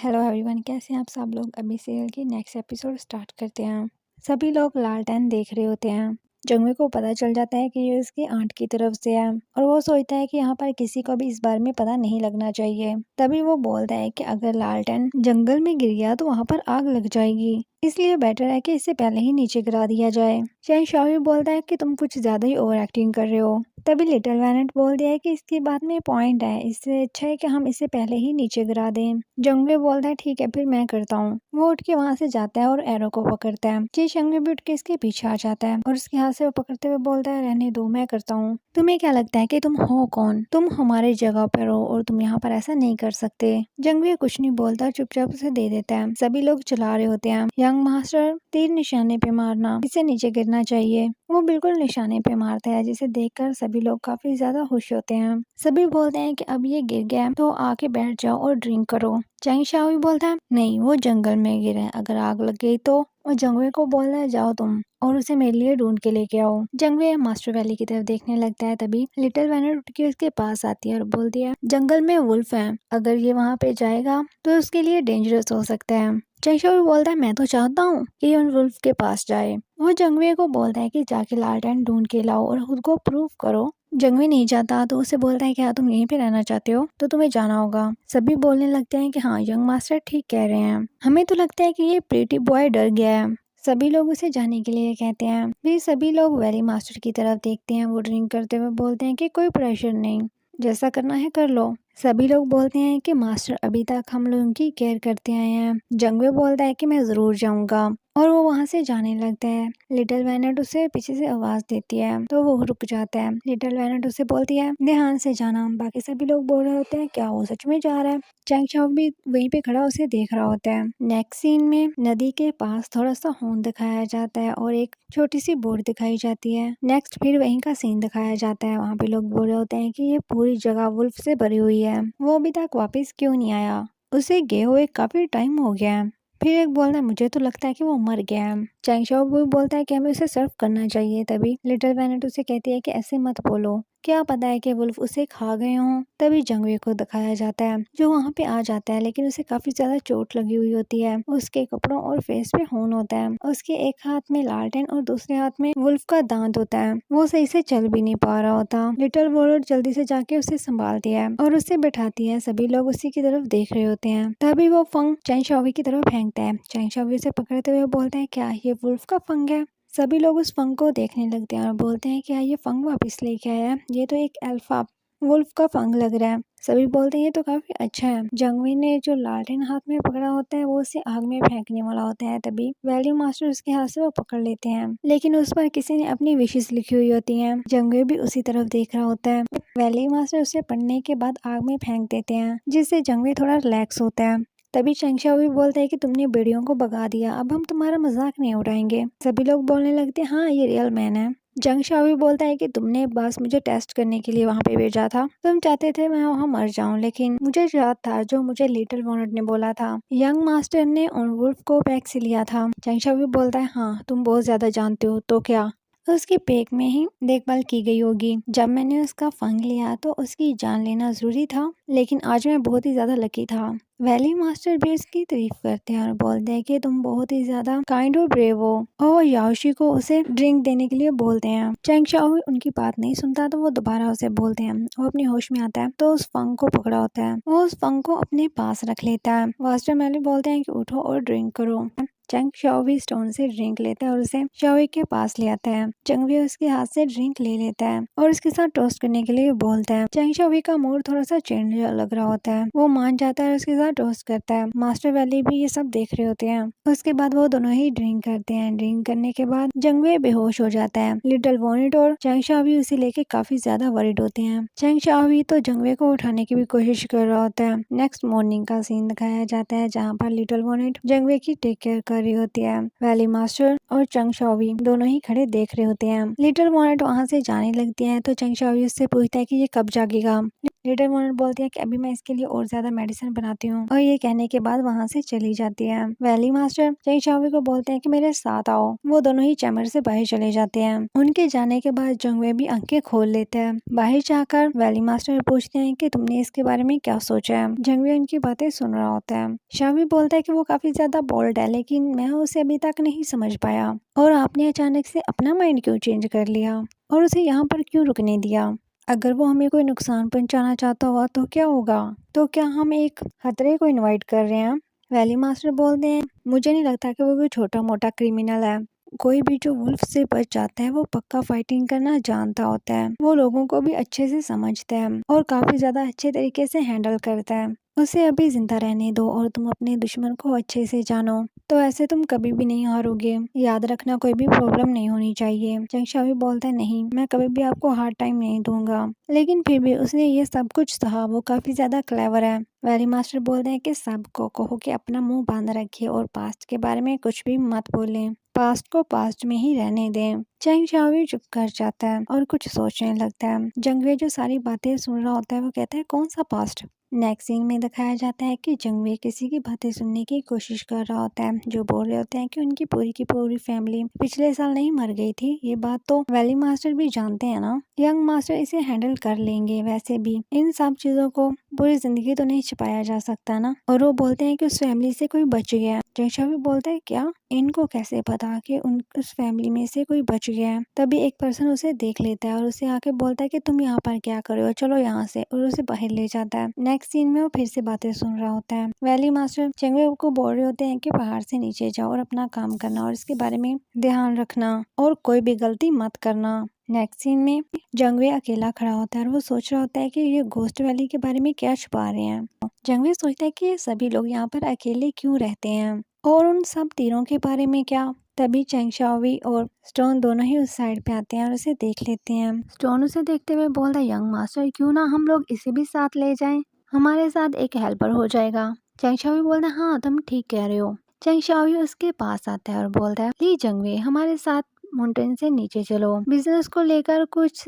Hello everyone, कैसे हैं आप सब लोग। अभी सीरियल की नेक्स्ट एपिसोड स्टार्ट करते हैं। सभी लोग लालटेन देख रहे होते हैं। जंगवी को पता चल जाता है कि ये उसकी आंट की तरफ से है और वो सोचता है कि यहाँ पर किसी को भी इस बारे में पता नहीं लगना चाहिए। तभी वो बोलता है कि अगर लालटेन जंगल में गिर गया तो वहाँ पर आग लग जाएगी, इसलिए बेटर है कि इसे पहले ही नीचे गिरा दिया जाए। चैंग शाओ बोलता है कि तुम कुछ ज्यादा ही ओवर एक्टिंग कर रहे हो। तभी लिटिल वैनेट बोल दिया है कि इसकी बात में पॉइंट है, इससे अच्छा है कि हम इसे पहले ही नीचे गिरा दें। जंगली बोलता है ठीक है फिर मैं करता हूँ। वो उठ के वहाँ से जाता है और एरो को पकड़ता है। जंगली भी उठ के इसके पीछे आ जाता है और उसके हाथ से वो पकड़ते हुए बोलता है रहने दो, मैं करता हूँ। तुम्हें क्या लगता है कि तुम हो कौन? तुम हमारे जगह पर हो और तुम यहाँ पर ऐसा नहीं कर सकते। जंगली कुछ नहीं बोलता, चुपचाप उसे दे देता है। सभी लोग चला रहे होते हैं। यंग मास्टर तीर निशाने पे मारना, इसे नीचे गिरना चाहिए। वो बिल्कुल निशाने पे मारता है, जिसे देखकर सभी लोग काफी ज्यादा खुश होते हैं। सभी बोलते हैं कि अब ये गिर गया तो आके बैठ जाओ और ड्रिंक करो। चैंग शाओ बोलता है नहीं, वो जंगल में गिरा है, अगर आग लग गई तो। और जंगवे को बोलता है जाओ तुम और उसे मेरे लिए ढूंढ के लेके आओ। जंगवे मास्टर वैली की तरफ देखने लगता है। तभी लिटिल वैनेट उठ के उसके पास आती है और बोलती है जंगल में वुल्फ है, अगर ये वहाँ पे जाएगा तो उसके लिए डेंजरस हो सकता है। चैंग शाओ बोलता है मैं तो चाहता हूँ कि उन वुल्फ के पास जाए। वो जंगवे को बोलता है कि जाके लालटेन ढूंढ के लाओ और खुद को प्रूव करो। जंगवी नहीं जाता तो उसे बोलता है क्या तुम यहीं पे रहना चाहते हो, तो तुम्हें जाना होगा। सभी बोलने लगते हैं कि हाँ यंग मास्टर ठीक कह रहे हैं, हमें तो लगता है कि ये प्रीटी बॉय डर गया है। सभी लोग उसे जाने के लिए कहते हैं। फिर सभी लोग वैली मास्टर की तरफ देखते हैं। वो ड्रिंक करते हुए बोलते हैं कि कोई प्रेशर नहीं, जैसा करना है कर लो। सभी लोग बोलते हैं कि मास्टर अभी तक हम लोगों की केयर करते आए हैं। जंगवे बोलता है कि मैं जरूर जाऊंगा और वो वहाँ से जाने लगता है। लिटिल वैनेट उसे पीछे से आवाज देती है तो वो रुक जाता है। लिटिल वैनेट उसे बोलती है ध्यान से जाना। बाकी सभी लोग बोल रहे होते हैं क्या वो सच में जा रहा है। चैंग शाओ भी वहीं पे खड़ा उसे देख रहा होता है। नेक्स्ट सीन में नदी के पास थोड़ा सा होंड दिखाया जाता है और एक छोटी सी बोट दिखाई जाती है। नेक्स्ट फिर वहीं का सीन दिखाया जाता है। वहाँ पे लोग बोल रहे होते हैं कि ये पूरी जगह वुल्फ से भरी हुई है, वो अभी तक वापस क्यों नहीं आया, उसे गए हुए काफी टाइम हो गया है। फिर एक बोलता है मुझे तो लगता है कि वो मर गया है। चैंग शाओ भी बोलता है कि हमें उसे सर्व करना चाहिए। तभी लिटिल वैनेट उसे कहती है कि ऐसे मत बोलो, क्या पता है कि वुल्फ उसे खा गए हों। तभी जंगवे को दिखाया जाता है जो वहाँ पे आ जाता है, लेकिन उसे काफी ज्यादा चोट लगी हुई होती है। उसके कपड़ों और फेस पे खून होता है। उसके एक हाथ में लालटेन और दूसरे हाथ में वुल्फ का दांत होता है। वो सही से चल भी नहीं पा रहा होता। लिटिल वॉलेट जल्दी से जाके उसे संभालती है और उसे बैठाती है। सभी लोग उसी की तरफ देख रहे होते हैं। तभी वो फंग चैंग शाओवी की तरफ फेंकता है। चैंग शाओवी उसे पकड़ते हुए बोलता है क्या ये वुल्फ का फंग है। सभी लोग उस फंग को देखने लगते हैं और बोलते हैं क्या ये फंग वापस लेके आया है, ये तो एक अल्फा वुल्फ का फंग लग रहा है। सभी बोलते हैं ये तो काफी अच्छा है। जंगवी ने जो लालटेन हाथ में पकड़ा होता है वो उसे आग में फेंकने वाला होता है। तभी वैल्यू मास्टर उसके हाथ से वो पकड़ लेते हैं, लेकिन उस पर किसी ने अपनी विशेष लिखी हुई होती हैं। जंगवी भी उसी तरफ देख रहा होता है। वैल्यू मास्टर उसे पढ़ने के बाद आग में फेंक देते हैं, जिससे जंगवी थोड़ा रिलैक्स होता है। तभी चैंग शाओ भी बोलता है कि तुमने बेड़ियों को भगा दिया, अब हम तुम्हारा मजाक नहीं उड़ाएंगे। सभी लोग बोलने लगते हैं हाँ ये रियल मैन है। जंग शाओ भी बोलता है कि तुमने बस मुझे टेस्ट करने के लिए वहाँ पे भेजा था, तुम चाहते थे मैं वहाँ मर जाऊं, लेकिन मुझे याद था जो मुझे लिटिल वॉनेट ने बोला था, यंग मास्टर ने उन वुल्फ को पैक से लिया था। चैंग शाओ भी बोलता है हाँ तुम बहुत ज्यादा जानते हो, तो क्या उसकी पेट में ही देखभाल की गई होगी। जब मैंने उसका फंग लिया तो उसकी जान लेना जरूरी था, लेकिन आज मैं बहुत ही ज्यादा लकी था। वैली मास्टर भी उसकी तारीफ करते हैं और बोलते हैं कि तुम बहुत ही ज्यादा काइंड और ब्रेव हो। और याओशी को उसे ड्रिंक देने के लिए बोलते हैं। चैंग शाओ उनकी बात नहीं सुनता तो वो दोबारा उसे बोलते हैं। वो अपनी होश में आता है तो उस फंग को पकड़ा होता है। वो उस फंग को अपने पास रख लेता है। मास्टर मैली बोलते हैं कि उठो और ड्रिंक करो। चैंग शाओवी स्टोन से ड्रिंक लेता है और उसे शाओवी के पास ले आता है। चंग भी उसके हाथ से ड्रिंक ले लेता है और उसके साथ टोस्ट करने के लिए बोलता है। चैंग शाओवी का मूड थोड़ा सा चेंज लग रहा होता है। वो मान जाता है और उसके साथ टोस्ट करता है। मास्टर वैली भी ये सब देख रहे होते हैं। उसके बाद वो दोनों ही ड्रिंक करते हैं। ड्रिंक करने के बाद जंगवे बेहोश हो जाता है। लिटिल वॉनेट और चैंग शाओवी उसे लेके काफी ज्यादा वरिड होते हैं। चैंग शाओवी तो जंगवे को उठाने की भी कोशिश कर रहा होता है। नेक्स्ट मॉर्निंग का सीन दिखाया जाता है जहाँ पर लिटिल वॉनेट जंगवे की टेक केयर कर रही होती है। वैली मास्टर और चंग शाओवी दोनों ही खड़े देख रहे होते हैं। लिटिल वॉनेट वहाँ से जाने लगती है तो चंग शाओवी उससे पूछता है कि ये कब जागेगा। लीडर वोनर बोलती है कि अभी मैं इसके लिए और ज्यादा मेडिसिन बनाती हूँ, और ये कहने के बाद वहाँ से चली जाती है। वैली मास्टर चेंग शाओवी को बोलते हैं कि मेरे साथ आओ। वो दोनों ही चैम्बर से बाहर चले जाते हैं। उनके जाने के बाद जंगवे भी आंखें खोल लेते हैं। बाहर जाकर वैली मास्टर पूछते हैं कि तुमने इसके बारे में क्या सोचा है। जंगवे उनकी बातें सुन रहा होता है। शाओवी बोलता है कि वो काफी ज्यादा बोल्ड है, लेकिन मैं उसे अभी तक नहीं समझ पाया, और आपने अचानक से अपना माइंड क्यों चेंज कर लिया और उसे यहाँ पर क्यों रुकने दिया। अगर वो हमें कोई नुकसान पहुंचाना चाहता हुआ तो क्या होगा। तो क्या हम एक खतरे को इनवाइट कर रहे हैं। वैली मास्टर बोलते हैं मुझे नहीं लगता कि वो कोई छोटा मोटा क्रिमिनल है। कोई भी जो वुल्फ से बच जाता है वो पक्का फाइटिंग करना जानता होता है। वो लोगों को भी अच्छे से समझता है और काफी ज्यादा अच्छे तरीके से हैंडल करता है। उसे अभी जिंदा रहने दो और तुम अपने दुश्मन को अच्छे से जानो, तो ऐसे तुम कभी भी नहीं हारोगे। याद रखना कोई भी प्रॉब्लम नहीं होनी चाहिए। चेंग शाओवी बोलता है नहीं, मैं कभी भी आपको हार्ड टाइम नहीं दूंगा। लेकिन फिर भी उसने ये सब कुछ सहा। वो काफी ज्यादा क्लेवर है। वैली मास्टर बोलते हैं कि सबको कहो कि अपना मुंह बांध रखिए और पास्ट के बारे में कुछ भी मत बोलें। पास्ट को पास्ट में ही रहने दें। चेंग शाओवी चुप कर जाता है और कुछ सोचने लगता है। जंगवे जो सारी बातें सुन रहा होता है वो कहता है कौन सा पास्ट। नेक्स्ट सीन में दिखाया जाता है कि जंगवे किसी की बातें सुनने की कोशिश कर रहा होता है, जो बोल रहे होते हैं कि उनकी पूरी की पूरी फैमिली पिछले साल नहीं मर गई थी। ये बात तो वैली मास्टर भी जानते हैं ना। यंग मास्टर इसे हैंडल कर लेंगे। वैसे भी इन सब चीजों को पूरी जिंदगी तो नहीं छिपाया जा सकता ना। और वो बोलते हैं कि उस फैमिली से कोई बच गया है। जैशा भी बोलता है क्या, इनको कैसे पता कि उस फैमिली में से कोई बच गया है। तभी एक पर्सन उसे देख लेता है और उसे आके बोलता है कि तुम यहाँ पर क्या कर रहे हो, चलो यहाँ से, और उसे बाहर ले जाता है। नेक्स्ट सीन में वो फिर से बातें सुन रहा होता है। वैली मास्टर चेंगवे को बोल रहे होते हैं कि पहाड़ से नीचे जाओ और अपना काम करना और इसके बारे में ध्यान रखना और कोई भी गलती मत करना। नेक्स्ट सीन में जंगवे अकेला खड़ा होता है और वो सोच रहा होता है कि ये घोस्ट वैली के बारे में क्या छुपा रहे हैं। जंगवे सोचता है कि ये सभी लोग यहाँ पर अकेले क्यों रहते हैं और उन सब तीरों के बारे में क्या। तभी चेंग शाओवी और स्टोन दोनों ही उस साइड पे आते हैं और उसे देख लेते हैं। स्टोन उसे देखते हुए बोलता है यंग मास्टर क्यों ना हम लोग इसे भी साथ ले जाएं, हमारे साथ एक हेल्पर हो जाएगा। चेंग शाओवी बोलता है हाँ तुम ठीक कह रहे हो। चेंग शाओवी उसके पास आता है और बोलता है ली जंगवे हमारे साथ माउंटेन से नीचे चलो, बिजनेस को लेकर कुछ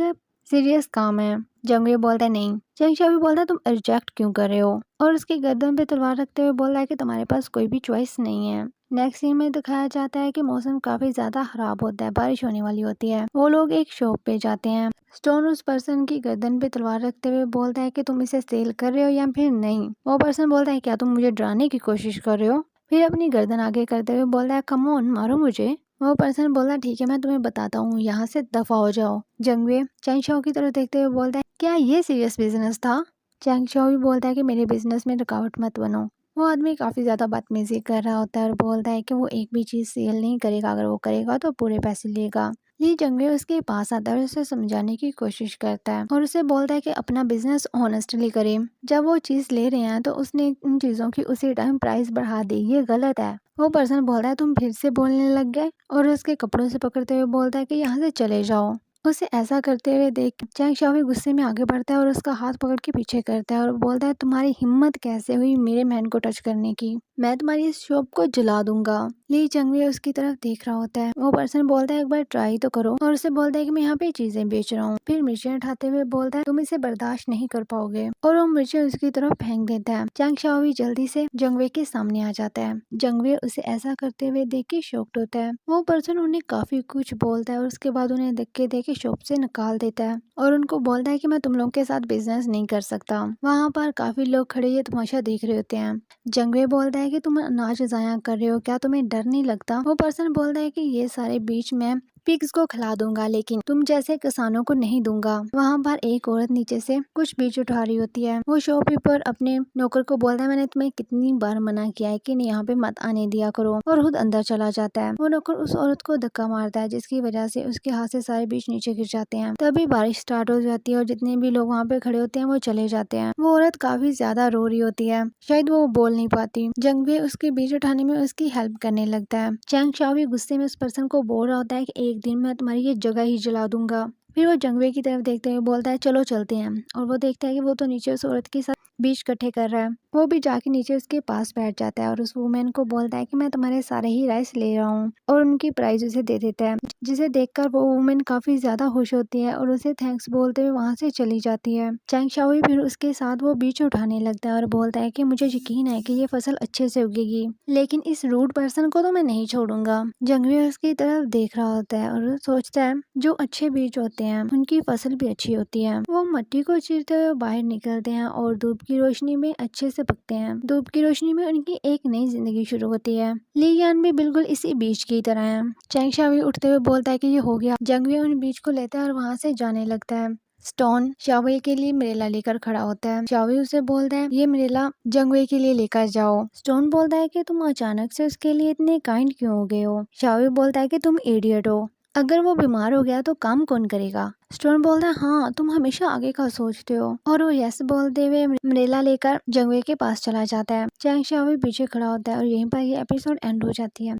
सीरियस काम है। जंगवे बोलता है नहीं। चेंग शाओवी बोलता है तुम रिजेक्ट क्यों कर रहे हो, और उसकी गर्दन पे तलवार रखते हुए बोल रहा है कि तुम्हारे पास कोई भी चॉइस नहीं है। नेक्स्ट सीन में दिखाया जाता है कि मौसम काफी ज्यादा खराब होता है, बारिश होने वाली होती है। वो लोग एक शॉप पे जाते हैं। स्टोन उस पर्सन की गर्दन पे तलवार रखते हुए बोलता है कि तुम इसे सेल कर रहे हो या फिर नहीं। वो पर्सन बोलता है क्या तुम मुझे डराने की कोशिश कर रहे हो। फिर अपनी गर्दन आगे करते हुए बोलता है कम ऑन मारो मुझे। वो पर्सन बोला ठीक है मैं तुम्हें बताता हूँ, यहाँ से दफा हो जाओ। जंगवे चेंग शाओ की तरफ देखते हुए बोलता है क्या ये सीरियस बिजनेस था। चेंग शाओ भी बोलता है कि मेरे बिजनेस में रुकावट मत बनो। वो आदमी काफी ज्यादा बदतमीजी कर रहा होता है और बोलता है कि वो एक भी चीज सेल नहीं करेगा, अगर वो करेगा तो पूरे पैसे लेगा। ली जंगवे उसके पास आता है और उसे समझाने की कोशिश करता है और उसे बोलता है कि अपना बिजनेस ऑनेस्टली करे। जब वो चीज ले रहे हैं तो उसने इन चीजों की उसी टाइम प्राइस बढ़ा दी, ये गलत है। वो पर्सन बोलता है तुम फिर से बोलने लग गए, और उसके कपड़ों से पकड़ते हुए बोलता है कि यहाँ से चले जाओ। उसे ऐसा करते हुए देख चेंग शाओवी गुस्से में आगे बढ़ता है और उसका हाथ पकड़ के पीछे करता है और बोलता है तुम्हारी हिम्मत कैसे हुई मेरे मैन को टच करने की, मैं तुम्हारी इस शॉप को जला दूंगा। ली जंगवे उसकी तरफ देख रहा होता है। वो पर्सन बोलता है एक बार ट्राई तो करो, और उसे बोलता है कि मैं यहाँ पे चीजें बेच रहा हूँ। फिर मिर्चें उठाते हुए बोलता है तुम इसे बर्दाश्त नहीं कर पाओगे, और वो मिर्चें उसकी तरफ फेंक देता है। चेंग शाओवी जल्दी से जंगवे के सामने आ जाता है। जंगवे उसे ऐसा करते हुए देख के शॉक्ड होता है। वो पर्सन उन्हें काफी कुछ बोलता है और उसके बाद उन्हें धक्के दे के शॉप से निकाल देता है और उनको बोलता है कि मैं तुम लोगों के साथ बिजनेस नहीं कर सकता। वहाँ पर काफी लोग खड़े ये तमाशा देख रहे होते हैं। जंगवे बोलता है कि तुम अनाज ज़ाया कर रहे हो, क्या तुम्हें डर नहीं लगता। वो पर्सन बोलता है कि ये सारे बीज मैं पिग्स को खिला दूंगा, लेकिन तुम जैसे किसानों को नहीं दूंगा। वहाँ पर एक औरत नीचे से कुछ बीज उठा रही होती है। वो शॉपकीपर अपने नौकर को बोलता है मैंने तुम्हें कितनी बार मना किया है कि यहाँ पे मत आने दिया करो, और खुद अंदर चला जाता है। वो नौकर उस औरत को धक्का मारता है जिसकी वजह से उसके हाथ से सारे बीज नीचे गिर जाते हैं। तभी बारिश स्टार्ट हो जाती है और जितने भी लोग वहाँ पे खड़े होते हैं वो चले जाते हैं। वो औरत काफी ज्यादा रो रही होती है, शायद वो बोल नहीं पाती। जंगवे उसके बीज उठाने में उसकी हेल्प करने लगता है। चेंग शाओवी गुस्से में उस पर्सन को बोल रहा होता है कि एक दिन मैं तुम्हारी ये जगह ही जला दूंगा। फिर वो जंगवे की तरफ देखते हुए बोलता है चलो चलते हैं, और वो देखता है कि वो तो नीचे उस औरत के साथ बीज इकट्ठे कर रहा है। वो भी जाके नीचे उसके पास बैठ जाता है और उस वुमेन को बोलता है कि मैं तुम्हारे सारे ही राइस ले रहा हूँ, और उनकी प्राइस उसे दे देता है, जिसे देखकर वो वुमेन काफी ज्यादा खुश होती है और उसे थैंक्स बोलते हुए वहाँ से चली जाती है। चैंग शाओई फिर उसके साथ वो बीज उठाने लगता है और बोलता है कि मुझे यकीन है कि ये फसल अच्छे से उगेगी, लेकिन इस रूड पर्सन को तो मैं नहीं छोड़ूंगा। जंगवी उसकी तरफ देख रहा होता है और सोचता है जो अच्छे बीज होते हैं उनकी फसल भी अच्छी होती है। वो मट्टी को चीरते हुए बाहर निकलते हैं और धूप की रोशनी में अच्छे से पकते हैं। धूप की रोशनी में उनकी एक नई जिंदगी शुरू होती है। ली यान भी बिल्कुल इसी बीज की तरह है। चैंग शाओई उठते हुए बोलता है कि ये हो गया। जंगवी उन बीज को लेता है और वहाँ से जाने लगता है। स्टोन शाओई के लिए मरेला लेकर खड़ा होता है। शाओई उसे बोलता है ये मरेला जंगवे के लिए लेकर जाओ। स्टोन बोलता है कि तुम अचानक से उसके लिए इतने काइंड क्यों हो गए हो। शाओई बोलता है कि तुम इडियट हो, अगर वो बीमार हो गया तो काम कौन करेगा। स्टोन बोलता है हाँ तुम हमेशा आगे का सोचते हो, और वो यस बोलते हुए मरेला लेकर जंगवे के पास चला जाता है। चैंग शाओई पीछे खड़ा होता है और यहीं पर ये एपिसोड एंड हो जाती है।